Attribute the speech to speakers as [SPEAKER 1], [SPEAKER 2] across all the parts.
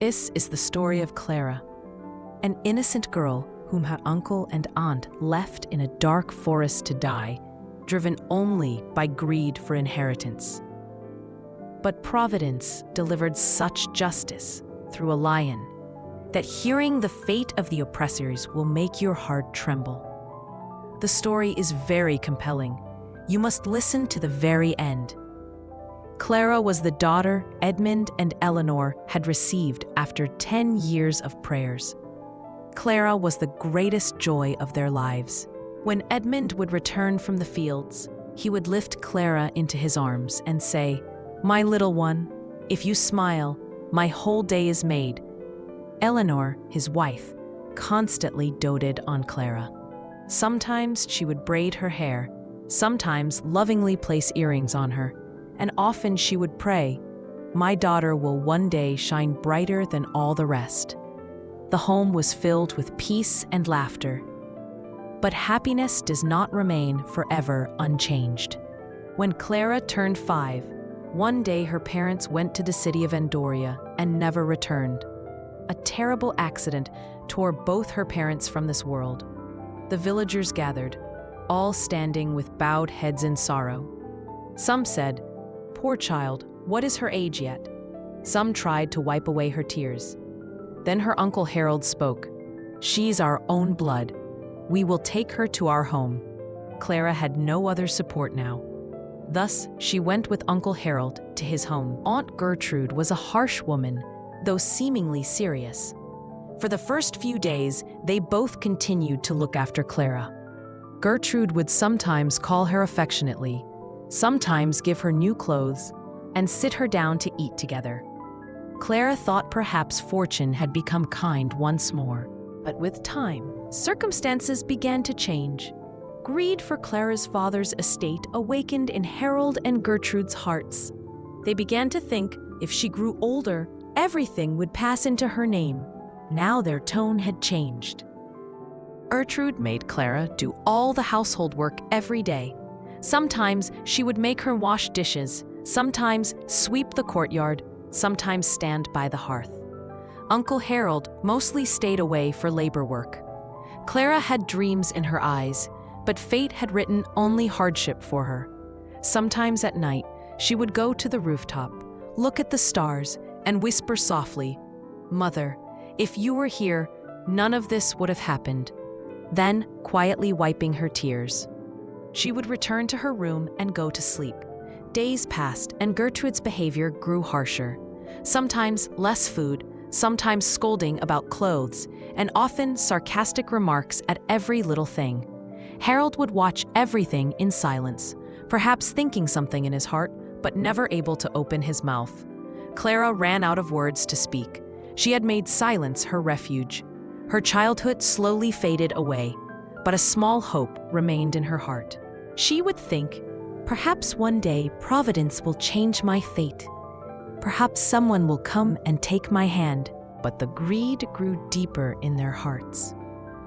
[SPEAKER 1] This is the story of Clara, an innocent girl whom her uncle and aunt left in a dark forest to die, driven only by greed for inheritance. But Providence delivered such justice through a lion that hearing the fate of the oppressors will make your heart tremble. The story is very compelling. You must listen to the very end. Clara was the daughter Edmund and Eleanor had received after 10 years of prayers. Clara was the greatest joy of their lives. When Edmund would return from the fields, he would lift Clara into his arms and say, "My little one, if you smile, my whole day is made." Eleanor, his wife, constantly doted on Clara. Sometimes she would braid her hair, sometimes lovingly place earrings on her, and often she would pray, "My daughter will one day shine brighter than all the rest." The home was filled with peace and laughter. But happiness does not remain forever unchanged. When Clara turned 5, one day her parents went to the city of Andoria and never returned. A terrible accident tore both her parents from this world. The villagers gathered, all standing with bowed heads in sorrow. Some said, "Poor child, what is her age yet?" Some tried to wipe away her tears. Then her uncle Harold spoke, "She's our own blood. We will take her to our home." Clara had no other support now. Thus, she went with Uncle Harold to his home. Aunt Gertrude was a harsh woman, though seemingly serious. For the first few days, they both continued to look after Clara. Gertrude would sometimes call her affectionately, sometimes give her new clothes, and sit her down to eat together. Clara thought perhaps fortune had become kind once more. But with time, circumstances began to change. Greed for Clara's father's estate awakened in Harold and Gertrude's hearts. They began to think if she grew older, everything would pass into her name. Now their tone had changed. Gertrude made Clara do all the household work every day. Sometimes she would make her wash dishes, sometimes sweep the courtyard, sometimes stand by the hearth. Uncle Harold mostly stayed away for labor work. Clara had dreams in her eyes, but fate had written only hardship for her. Sometimes at night, she would go to the rooftop, look at the stars, and whisper softly, "Mother, if you were here, none of this would have happened." Then, quietly wiping her tears, she would return to her room and go to sleep. Days passed, and Gertrude's behavior grew harsher. Sometimes less food, sometimes scolding about clothes, and often sarcastic remarks at every little thing. Harold would watch everything in silence, perhaps thinking something in his heart, but never able to open his mouth. Clara ran out of words to speak. She had made silence her refuge. Her childhood slowly faded away, but a small hope remained in her heart. She would think, "Perhaps one day Providence will change my fate. Perhaps someone will come and take my hand." But the greed grew deeper in their hearts.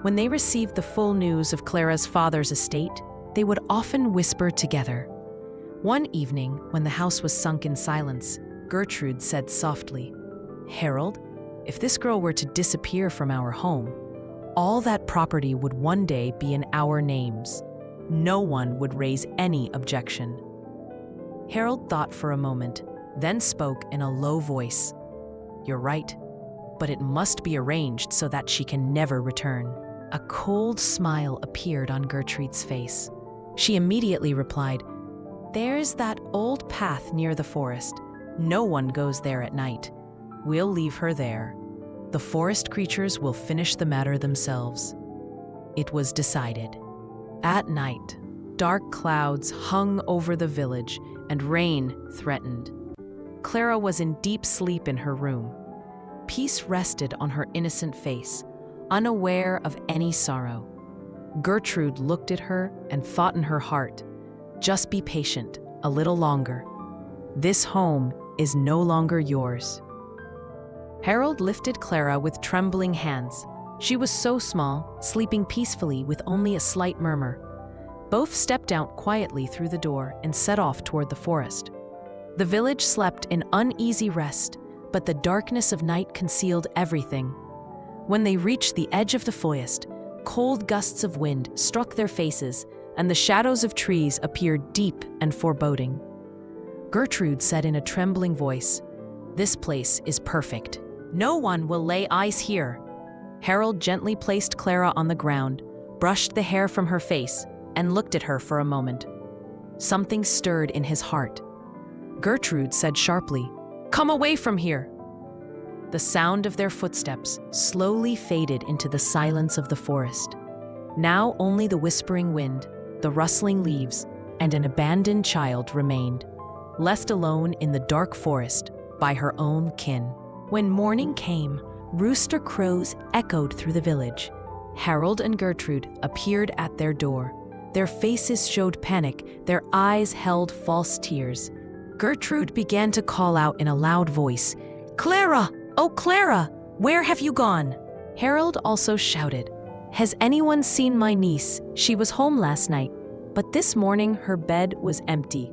[SPEAKER 1] When they received the full news of Clara's father's estate, they would often whisper together. One evening, when the house was sunk in silence, Gertrude said softly, "Harold, if this girl were to disappear from our home, all that property would one day be in our names. No one would raise any objection." Harold thought for a moment, then spoke in a low voice, "You're right, but it must be arranged so that she can never return." A cold smile appeared on Gertrude's face. She immediately replied, "There's that old path near the forest. No one goes there at night. We'll leave her there. The forest creatures will finish the matter themselves." It was decided. At night, dark clouds hung over the village and rain threatened. Clara was in deep sleep in her room. Peace rested on her innocent face, unaware of any sorrow. Gertrude looked at her and thought in her heart, "Just be patient, a little longer. This home is no longer yours." Harold lifted Clara with trembling hands. She was so small, sleeping peacefully with only a slight murmur. Both stepped out quietly through the door and set off toward the forest. The village slept in uneasy rest, but the darkness of night concealed everything. When they reached the edge of the forest, cold gusts of wind struck their faces, and the shadows of trees appeared deep and foreboding. Gertrude said in a trembling voice, "This place is perfect. No one will lay eyes here." Harold gently placed Clara on the ground, brushed the hair from her face, and looked at her for a moment. Something stirred in his heart. Gertrude said sharply, "Come away from here." The sound of their footsteps slowly faded into the silence of the forest. Now only the whispering wind, the rustling leaves, and an abandoned child remained, left alone in the dark forest by her own kin. When morning came, rooster crows echoed through the village. Harold and Gertrude appeared at their door. Their faces showed panic, their eyes held false tears. Gertrude began to call out in a loud voice, "Clara! Oh, Clara! Where have you gone?" Harold also shouted, "Has anyone seen my niece? She was home last night, but this morning her bed was empty."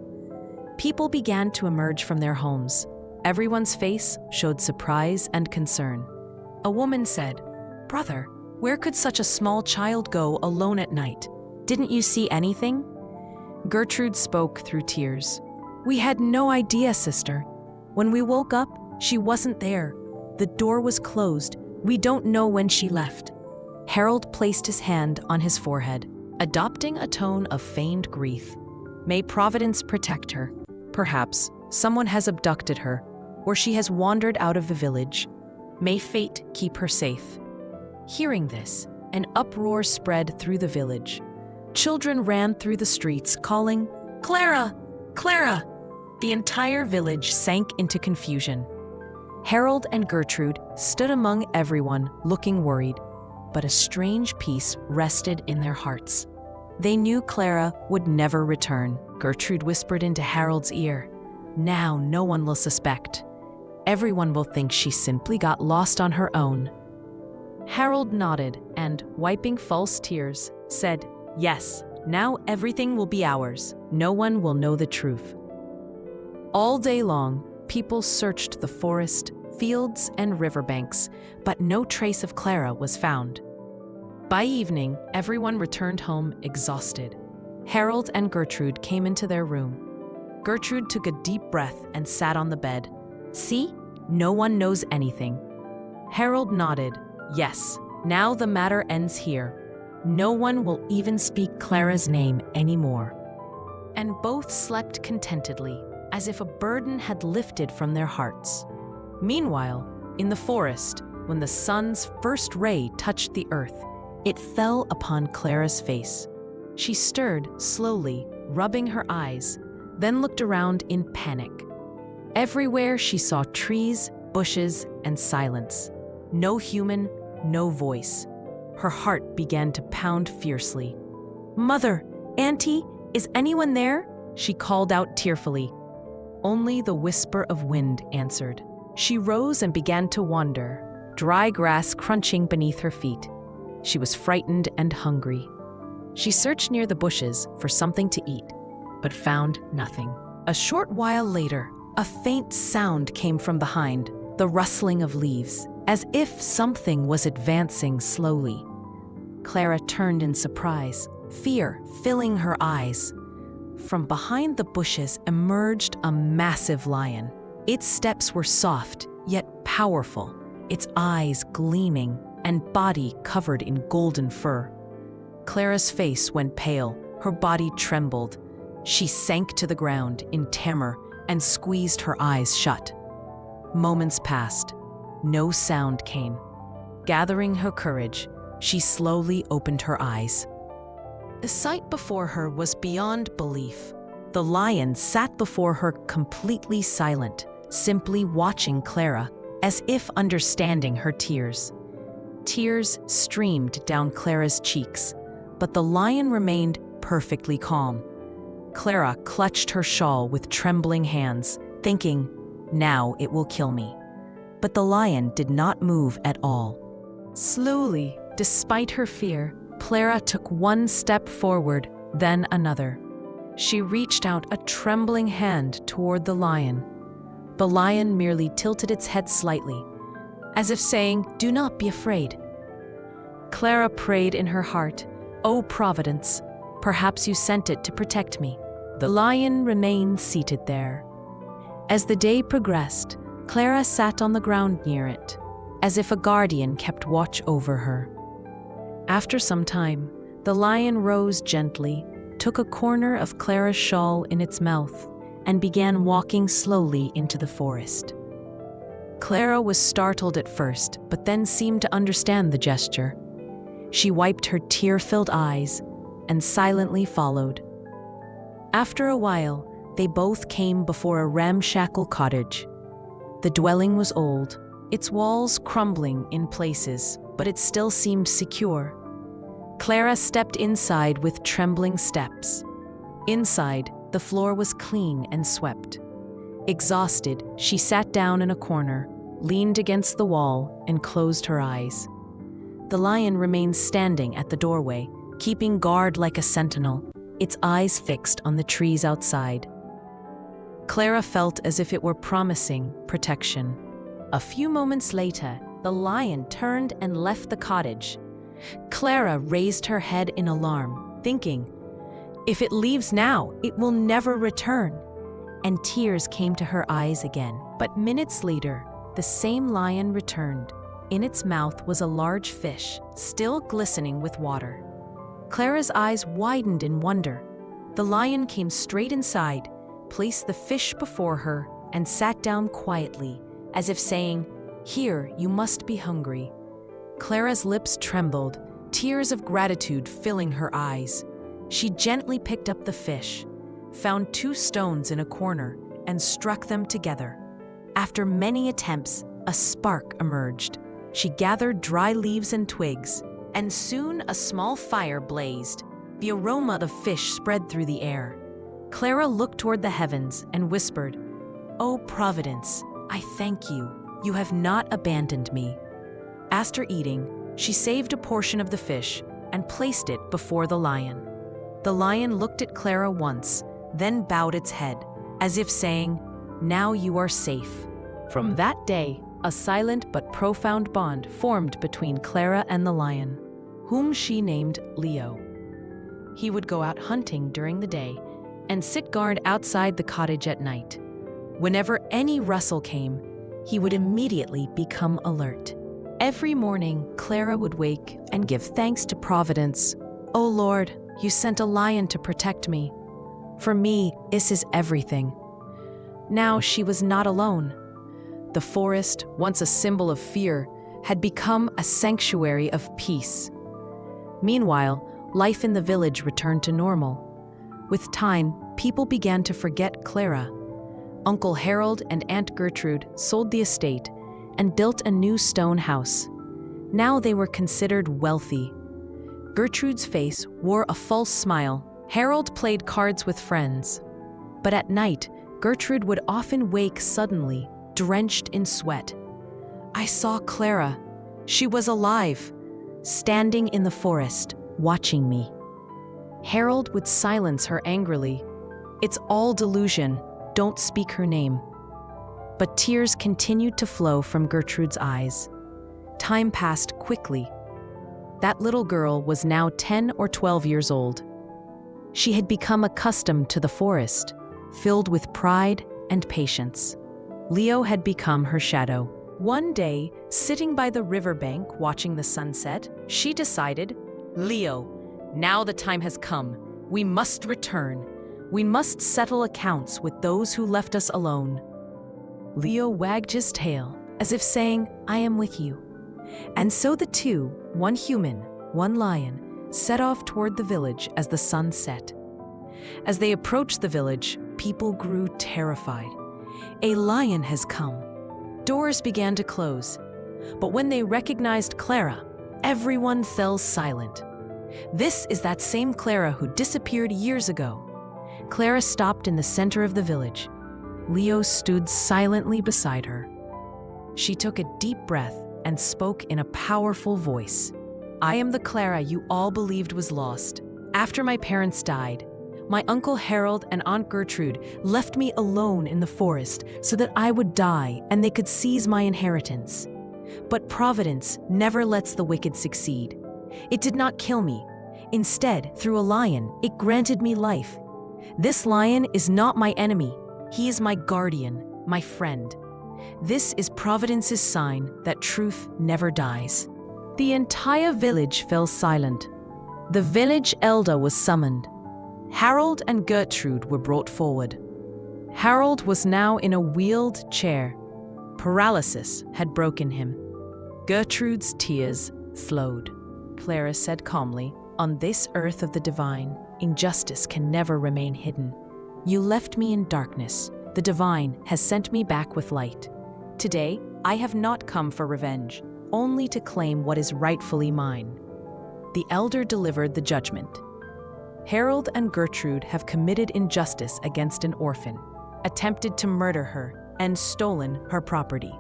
[SPEAKER 1] People began to emerge from their homes. Everyone's face showed surprise and concern. A woman said, "Brother, where could such a small child go alone at night? Didn't you see anything?" Gertrude spoke through tears. "We had no idea, sister. When we woke up, she wasn't there. The door was closed. We don't know when she left." Harold placed his hand on his forehead, adopting a tone of feigned grief. "May Providence protect her. Perhaps someone has abducted her, or she has wandered out of the village. May fate keep her safe." Hearing this, an uproar spread through the village. Children ran through the streets calling, "Clara! Clara!" The entire village sank into confusion. Harold and Gertrude stood among everyone, looking worried, but a strange peace rested in their hearts. They knew Clara would never return. Gertrude whispered into Harold's ear, "Now no one will suspect. Everyone will think she simply got lost on her own." Harold nodded and, wiping false tears, said, "Yes, now everything will be ours. No one will know the truth." All day long, people searched the forest, fields, and riverbanks, but no trace of Clara was found. By evening, everyone returned home exhausted. Harold and Gertrude came into their room. Gertrude took a deep breath and sat on the bed. "See? No one knows anything." Harold nodded. "Yes, now the matter ends here. No one will even speak Clara's name anymore." And both slept contentedly, as if a burden had lifted from their hearts. Meanwhile, in the forest, when the sun's first ray touched the earth, it fell upon Clara's face. She stirred slowly, rubbing her eyes, then looked around in panic. Everywhere she saw trees, bushes, and silence. No human, no voice. Her heart began to pound fiercely. "Mother, Auntie, is anyone there?" she called out tearfully. Only the whisper of wind answered. She rose and began to wander, dry grass crunching beneath her feet. She was frightened and hungry. She searched near the bushes for something to eat, but found nothing. A short while later, a faint sound came from behind, the rustling of leaves, as if something was advancing slowly. Clara turned in surprise, fear filling her eyes. From behind the bushes emerged a massive lion. Its steps were soft, yet powerful, its eyes gleaming and body covered in golden fur. Clara's face went pale, her body trembled. She sank to the ground in terror and squeezed her eyes shut. Moments passed. No sound came. Gathering her courage, she slowly opened her eyes. The sight before her was beyond belief. The lion sat before her completely silent, simply watching Clara, as if understanding her tears. Tears streamed down Clara's cheeks, but the lion remained perfectly calm. Clara clutched her shawl with trembling hands, thinking, "Now it will kill me." But the lion did not move at all. Slowly, despite her fear, Clara took one step forward, then another. She reached out a trembling hand toward the lion. The lion merely tilted its head slightly, as if saying, "Do not be afraid." Clara prayed in her heart, "O Providence, perhaps you sent it to protect me." The lion remained seated there. As the day progressed, Clara sat on the ground near it, as if a guardian kept watch over her. After some time, the lion rose gently, took a corner of Clara's shawl in its mouth, and began walking slowly into the forest. Clara was startled at first, but then seemed to understand the gesture. She wiped her tear-filled eyes and silently followed. After a while, they both came before a ramshackle cottage. The dwelling was old, its walls crumbling in places, but it still seemed secure. Clara stepped inside with trembling steps. Inside, the floor was clean and swept. Exhausted, she sat down in a corner, leaned against the wall, and closed her eyes. The lion remained standing at the doorway, keeping guard like a sentinel, its eyes fixed on the trees outside. Clara felt as if it were promising protection. A few moments later, the lion turned and left the cottage. Clara raised her head in alarm, thinking, "If it leaves now, it will never return." And tears came to her eyes again. But minutes later, the same lion returned. In its mouth was a large fish, still glistening with water. Clara's eyes widened in wonder. The lion came straight inside, placed the fish before her, and sat down quietly, as if saying, "Here, you must be hungry." Clara's lips trembled, tears of gratitude filling her eyes. She gently picked up the fish, found 2 stones in a corner, and struck them together. After many attempts, a spark emerged. She gathered dry leaves and twigs, and soon a small fire blazed. The aroma of fish spread through the air. Clara looked toward the heavens and whispered, "O Providence, I thank you. You have not abandoned me." After eating, she saved a portion of the fish and placed it before the lion. The lion looked at Clara once, then bowed its head, as if saying, "Now you are safe." From that day, a silent but profound bond formed between Clara and the lion, whom she named Leo. He would go out hunting during the day and sit guard outside the cottage at night. Whenever any rustle came, he would immediately become alert. Every morning, Clara would wake and give thanks to Providence. "O Lord, you sent a lion to protect me. For me, this is everything." Now she was not alone. The forest, once a symbol of fear, had become a sanctuary of peace. Meanwhile, life in the village returned to normal. With time, people began to forget Clara. Uncle Harold and Aunt Gertrude sold the estate and built a new stone house. Now they were considered wealthy. Gertrude's face wore a false smile. Harold played cards with friends. But at night, Gertrude would often wake suddenly, drenched in sweat. "I saw Clara. She was alive, standing in the forest, watching me." Harold would silence her angrily. "It's all delusion. Don't speak her name." But tears continued to flow from Gertrude's eyes. Time passed quickly. That little girl was now 10 or 12 years old. She had become accustomed to the forest, filled with pride and patience. Leo had become her shadow. One day, sitting by the riverbank watching the sunset, she decided, "Leo, now the time has come. We must return. We must settle accounts with those who left us alone." Leo wagged his tail, as if saying, "I am with you." And so the two, one human, one lion, set off toward the village as the sun set. As they approached the village, people grew terrified. "A lion has come." Doors began to close. But when they recognized Clara, everyone fell silent. This is that same Clara who disappeared years ago. Clara stopped in the center of the village. Leo stood silently beside her. She took a deep breath and spoke in a powerful voice. "I am the Clara you all believed was lost. After my parents died, My Uncle Harold and Aunt Gertrude left me alone in the forest so that I would die and they could seize my inheritance. But Providence never lets the wicked succeed. It did not kill me. Instead, through a lion, it granted me life. This lion is not my enemy. He is my guardian, my friend. This is Providence's sign that truth never dies. The entire village fell silent. The village elder was summoned. Harold and Gertrude were brought forward. Harold was now in a wheeled chair. Paralysis had broken him. Gertrude's tears flowed. Clara said calmly, "On this earth of the divine, injustice can never remain hidden. You left me in darkness. The divine has sent me back with light. Today, I have not come for revenge, only to claim what is rightfully mine." The elder delivered the judgment. Harold and Gertrude have committed injustice against an orphan, attempted to murder her, and stolen her property.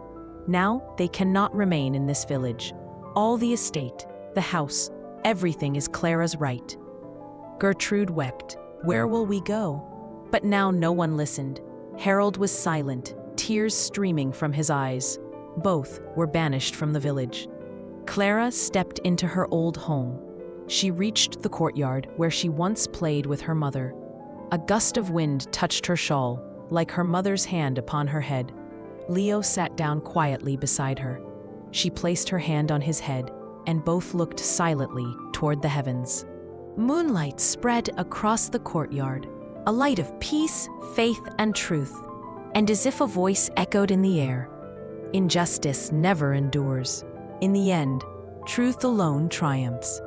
[SPEAKER 1] Now they cannot remain in this village. All the estate, the house, everything is Clara's right. Gertrude wept. "Where will we go?" But now no one listened. Harold was silent, tears streaming from his eyes. Both were banished from the village. Clara stepped into her old home. She reached the courtyard where she once played with her mother. A gust of wind touched her shawl, like her mother's hand upon her head. Leo sat down quietly beside her. She placed her hand on his head, and both looked silently toward the heavens. Moonlight spread across the courtyard, a light of peace, faith, and truth, and as if a voice echoed in the air, "Injustice never endures. In the end, truth alone triumphs."